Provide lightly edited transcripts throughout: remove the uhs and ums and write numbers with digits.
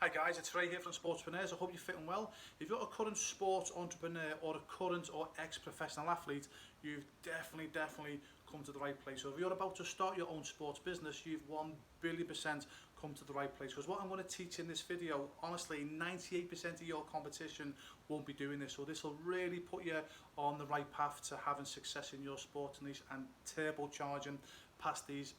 Hi guys, it's Ray here from Sportspreneurs. I hope you're fitting well. If you're a current sports entrepreneur or a current or ex-professional athlete, you've definitely come to the right place. So if you're about to start your own sports business, you've 1,000,000,000% come to the right place. Because what I'm going to teach in this video, honestly, 98% of your competition won't be doing this. So this will really put you on the right path to having success in your sports niche and turbocharging past these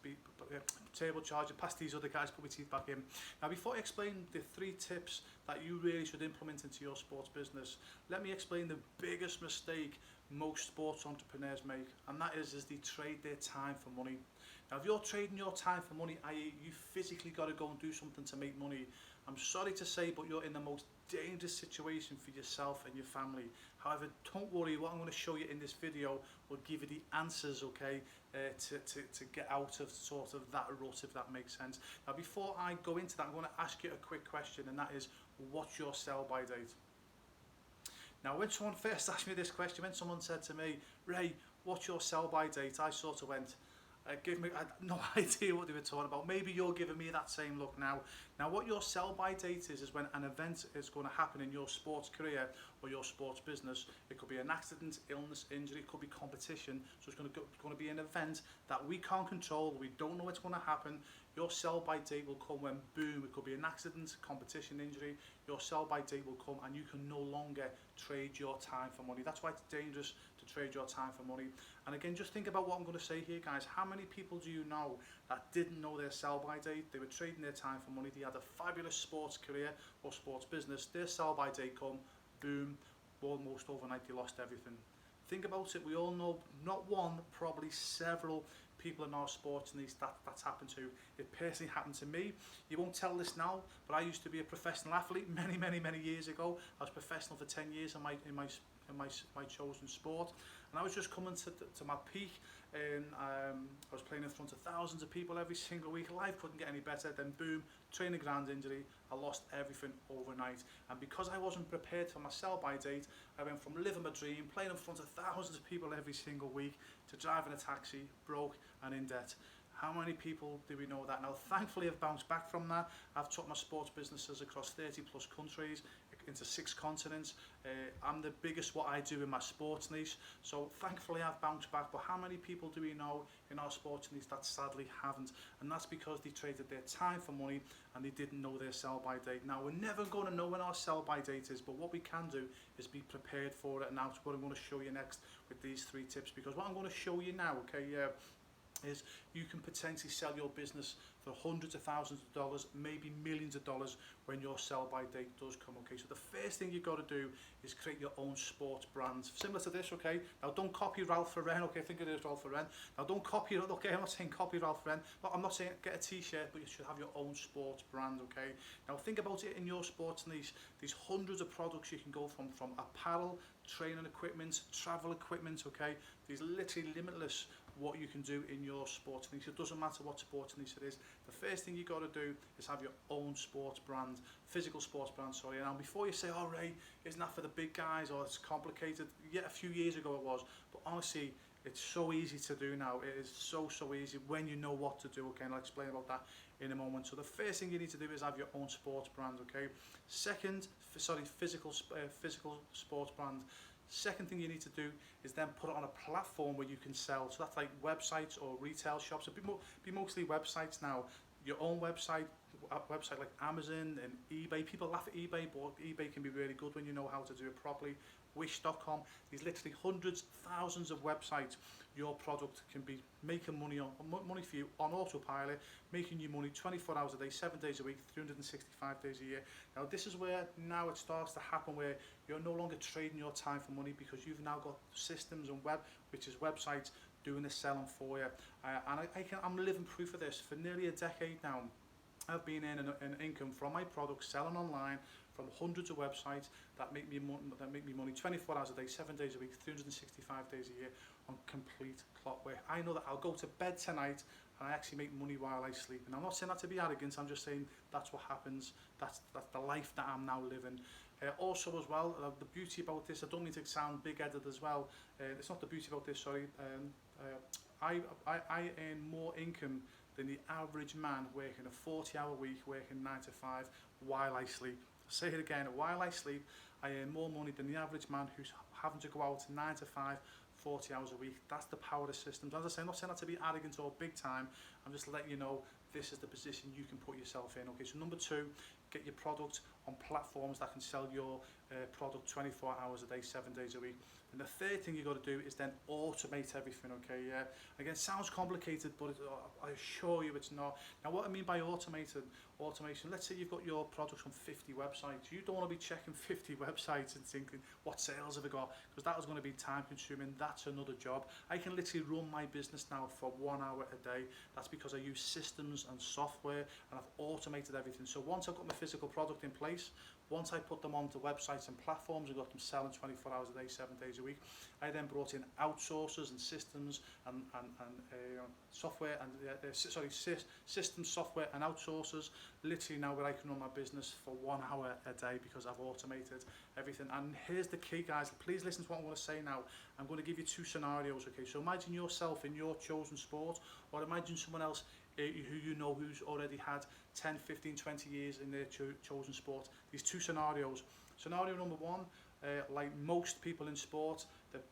other guys. Put my teeth back in. Now, before I explain the 3 tips that you really should implement into your sports business, let me explain the biggest mistake most sports entrepreneurs make, and that is they trade their time for money. Now, if you're trading your time for money, i.e. you physically got to go and do something to make money, I'm sorry to say, but you're in the most dangerous situation for yourself and your family. However, don't worry, what I'm going to show you in this video will give you the answers, okay, to get out of sort of that rut, if that makes sense. Now, before I go into that, I'm going to ask you a quick question, and that is, what's your sell-by date? Now, when someone first asked me this question, when someone said to me, Ray, what's your sell-by date? I sort of went, I had no idea what they were talking about. Maybe you're giving me that same look now. Now, what your sell-by date is when an event is going to happen in your sports career or your sports business. It could be an accident, illness, injury, it could be competition. So it's going to be an event that we can't control, we don't know what's going to happen. Your sell-by date will come when, boom, it could be an accident, competition, injury. Your sell-by date will come and you can no longer trade your time for money. That's why it's dangerous to trade your time for money. And again, just think about what I'm going to say here, guys. How many people do you know that didn't know their sell-by date? They were trading their time for money. They had a fabulous sports career or sports business. Their sell-by date come, boom, almost overnight they lost everything. Think about it. We all know not one, probably several people in our sports niche that's happened to. It personally happened to me. You won't tell this now, but I used to be a professional athlete many years ago. I was professional for 10 years in my chosen sport, and I was just coming to my peak, and I was playing in front of thousands of people every single week. Life couldn't get any better. Then boom, training ground injury. I lost everything overnight, and because I wasn't prepared for my sell-by date, I went from living my dream, playing in front of thousands of people every single week, to driving a taxi, broke and in debt. How many people do we know that? Now, thankfully, I've bounced back from that. I've took my sports businesses across 30 plus countries, into 6 continents. I'm the biggest what I do in my sports niche. So thankfully, I've bounced back. But how many people do we know in our sports niche that sadly haven't? And that's because they traded their time for money and they didn't know their sell-by date. Now, we're never going to know when our sell-by date is, but what we can do is be prepared for it. And that's what I'm going to show you next with these 3 tips. Because what I'm going to show you now, okay, is you can potentially sell your business for hundreds of thousands of dollars, maybe millions of dollars when your sell-by date does come, okay? So the first thing you've got to do is create your own sports brand, similar to this, okay? Now, don't copy Ralph Lauren, okay? Think of it as Ralph Lauren. Now, don't copy it, okay? I'm not saying copy Ralph Lauren, but I'm not saying get a t-shirt, but you should have your own sports brand, okay? Now, think about it in your sports niche. There's hundreds of products you can go from apparel, training equipment, travel equipment, okay? There's literally limitless what you can do in your sports niche. It doesn't matter what sports niche it is. The first thing you got to do is have your own sports brand, physical sports brand, sorry. Now, before you say, oh, Ray, isn't that for the big guys, or it's complicated? Yeah, a few years ago it was, but honestly, it's so easy to do now. It is so easy when you know what to do, okay? And I'll explain about that in a moment. So the first thing you need to do is have your own sports brand, okay? Second, physical sports brand. Second thing you need to do is then put it on a platform where you can sell. So that's like websites or retail shops. It'll be mostly websites now. Your own website like Amazon and eBay. People laugh at eBay, but eBay can be really good when you know how to do it properly. Wish.com. There's literally hundreds, thousands of websites. Your product can be making money for you on autopilot, making you money 24 hours a day, 7 days a week, 365 days a year. Now, this is where now it starts to happen, where you're no longer trading your time for money, because you've now got systems and websites doing the selling for you. And I'm living proof of this. For nearly a decade now, I've been earning an income from my products, selling online from hundreds of websites that make me money 24 hours a day, 7 days a week, 365 days a year on complete clockwork. I know that I'll go to bed tonight and I actually make money while I sleep. And I'm not saying that to be arrogant, I'm just saying that's what happens. That's the life that I'm now living. Also as well, the beauty about this, I don't mean to sound big-headed as well, it's not the beauty about this, sorry, I earn more income than the average man working a 40-hour week, working 9 to 5 while I sleep. Say it again, while I sleep, I earn more money than the average man who's having to go out 9 to 5, 40 hours a week. That's the power of systems. As I say, I'm not saying that to be arrogant or big time. I'm just letting you know this is the position you can put yourself in. Okay, so number 2, get your product on platforms that can sell your product 24 hours a day, 7 days a week. And the third thing you got to do is then automate everything. Okay, yeah. Again, it sounds complicated, but I assure you it's not. Now, what I mean by automation, let's say you've got your products on 50 websites. You don't want to be checking 50 websites and thinking, what sales have I got? Because that is going to be time consuming. That's another job. I can literally run my business now for 1 hour a day. That's because I use systems and software, and I've automated everything. So once I've got my physical product in place, once I put them onto websites and platforms and got them selling 24 hours a day, 7 days a week, I then brought in outsourcers and systems and software and systems, software and outsourcers. Literally now where I can run my business for 1 hour a day because I've automated everything. And here's the key, guys. Please listen to what I'm going to say now. I'm going to give you 2 scenarios. Okay, so imagine yourself in your chosen sport, or imagine someone else who you know who's already had 10, 15, 20 years in their chosen sport. These 2 scenarios. Scenario number 1, like most people in sport,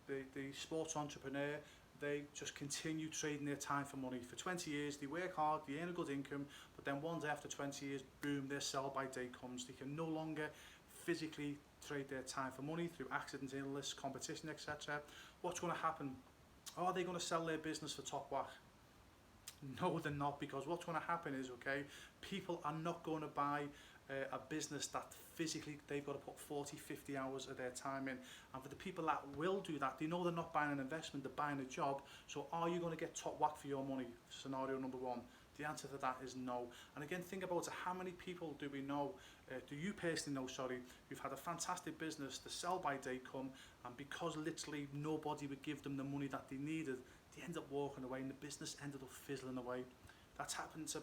the sports entrepreneur, they just continue trading their time for money. For 20 years, they work hard, they earn a good income, but then one day after 20 years, boom, their sell-by date comes. They can no longer physically trade their time for money through accident, illness, competition, etc. What's going to happen? Are they going to sell their business for top whack? No, they're not, because what's going to happen is, okay, people are not going to buy a business that physically they've got to put 40, 50 hours of their time in. And for the people that will do that, they know they're not buying an investment, they're buying a job. So are you going to get top whack for your money? Scenario number 1. The answer to that is no. And again, think about it. How many people do we know, do you personally know, sorry, who've had a fantastic business, the sell-by date come, and because literally nobody would give them the money that they needed, they end up walking away and the business ended up fizzling away. That's happened to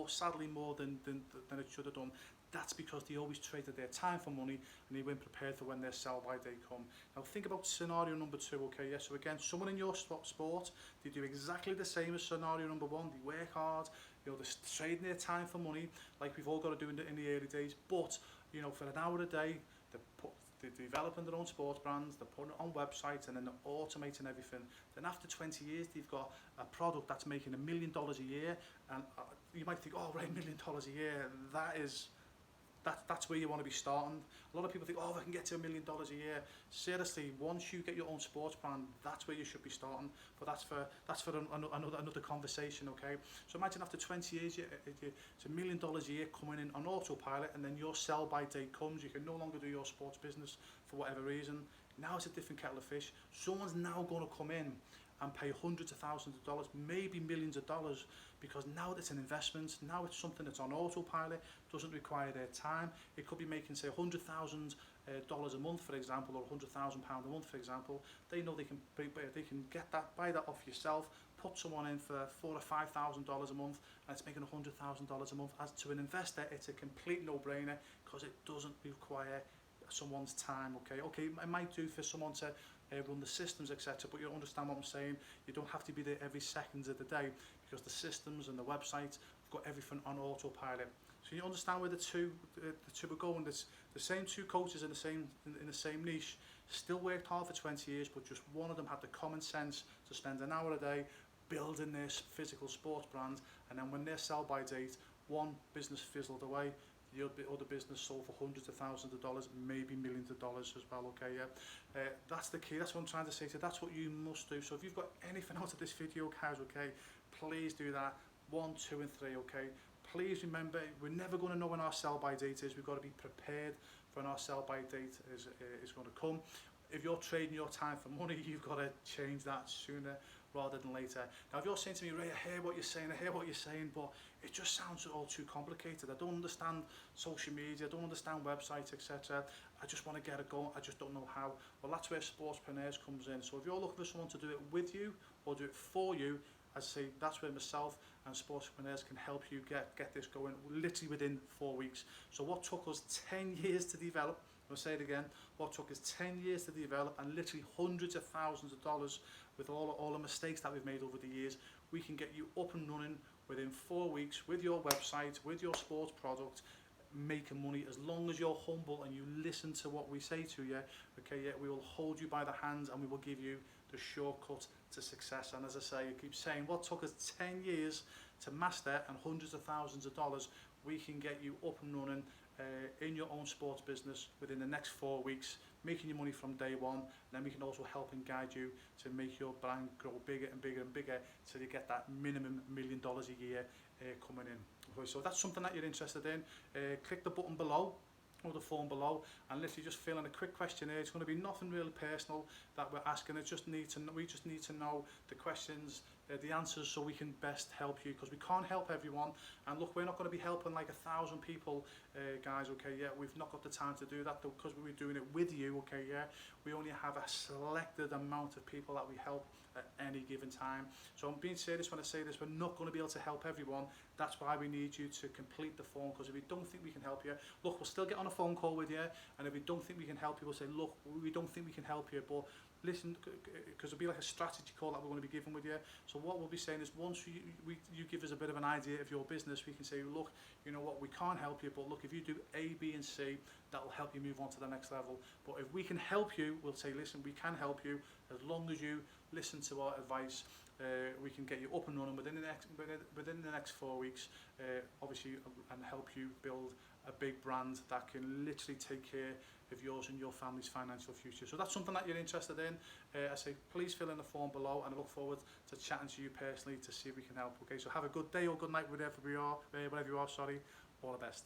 sadly more than it should have done. That's because they always traded their time for money and they weren't prepared for when their sell-by date come. Now think about scenario number 2, okay? Yeah, so again, someone in your sport, they do exactly the same as scenario number 1. They work hard, you know, they're trading their time for money, like we've all got to do in the early days. But, you know, for an hour a day, they're developing their own sports brands, they're putting it on websites, and then they're automating everything. Then after 20 years, they've got a product that's making $1 million a year, and you might think, oh, right, $1 million a year, that's where you want to be starting. A lot of people think, oh, if I can get to $1 million a year. Seriously, once you get your own sports brand, that's where you should be starting. But that's for another conversation, okay? So imagine after 20 years, it's $1 million a year coming in on autopilot, and then your sell-by date comes. You can no longer do your sports business for whatever reason. Now it's a different kettle of fish. Someone's now going to come in and pay hundreds of thousands of dollars, maybe millions of dollars, because now it's an investment. Now it's something that's on autopilot, doesn't require their time. It could be making, say, $100,000 a month, for example, or £100,000 a month, for example. They know they can get that, buy that off yourself, put someone in for $4,000 or $5,000 a month, and it's making $100,000 a month. As to an investor, it's a complete no-brainer because it doesn't require someone's time. Okay, it might do for someone to run the systems, etc., but you understand what I'm saying. You don't have to be there every second of the day because the systems and the website have got everything on autopilot. So you understand where the two are going. It's the same 2 coaches in the same niche, still worked hard for 20 years, but just one of them had the common sense to spend an hour a day building their physical sports brand, and then when their sell-by date, one business fizzled away, the other business sold for hundreds of thousands of dollars, maybe millions of dollars as well, okay, yeah. That's the key, that's what I'm trying to say to you, that's what you must do. So if you've got anything out of this video, guys, okay, please do that, 1, 2 and 3, okay. Please remember, we're never going to know when our sell-by date is. We've got to be prepared for when our sell-by date is going to come. If you're trading your time for money, you've got to change that sooner rather than later. Now, if you're saying to me, Ray, I hear what you're saying, but it just sounds all too complicated. I don't understand social media, I don't understand websites, etc. I just want to get it going, I just don't know how. Well, that's where Sportspreneurs comes in. So if you're looking for someone to do it with you or do it for you, I say that's where myself and Sportspreneurs can help you get this going literally within 4 weeks. So what took us 10 years to develop, I'll say it again, what took us 10 years to develop and literally hundreds of thousands of dollars with all the mistakes that we've made over the years, we can get you up and running within 4 weeks with your website, with your sports product, making money, as long as you're humble and you listen to what we say to you. Okay, yeah, we will hold you by the hands and we will give you the shortcut to success. And as I say, I keep saying, what took us 10 years to master and hundreds of thousands of dollars, we can get you up and running in your own sports business within the next 4 weeks, making you money from day one. And then we can also help and guide you to make your brand grow bigger and bigger and bigger, so you get that minimum $1 million a year coming in. Okay, so if that's something that you're interested in, click the button below or the form below and literally just fill in a quick questionnaire. It's going to be nothing really personal that we're asking. We just need to know the questions, the answers, so we can best help you, because we can't help everyone. And look, we're not going to be helping like 1,000 people, guys. Okay, yeah, we've not got the time to do that though, because we're doing it with you. Okay, yeah, we only have a selected amount of people that we help at any given time. So I'm being serious when I say this, we're not going to be able to help everyone. That's why we need you to complete the form, because if we don't think we can help you, look, we'll still get on a phone call with you, and if we don't think we can help you, we'll say, look, we don't think we can help you, but listen, because it'll be like a strategy call that we're going to be giving with you. So what we'll be saying is, once you give us a bit of an idea of your business, we can say, look, you know what, we can't help you, but look, if you do A, B and C, that will help you move on to the next level. But if we can help you, we'll say, listen, we can help you as long as you listen to our advice. We can get you up and running within the next 4 weeks, obviously, and help you build a big brand that can literally take care of yours and your family's financial future. So that's something that you're interested in. I say, please fill in the form below, and I look forward to chatting to you personally to see if we can help. Okay, so have a good day or good night wherever you are. Sorry, all the best.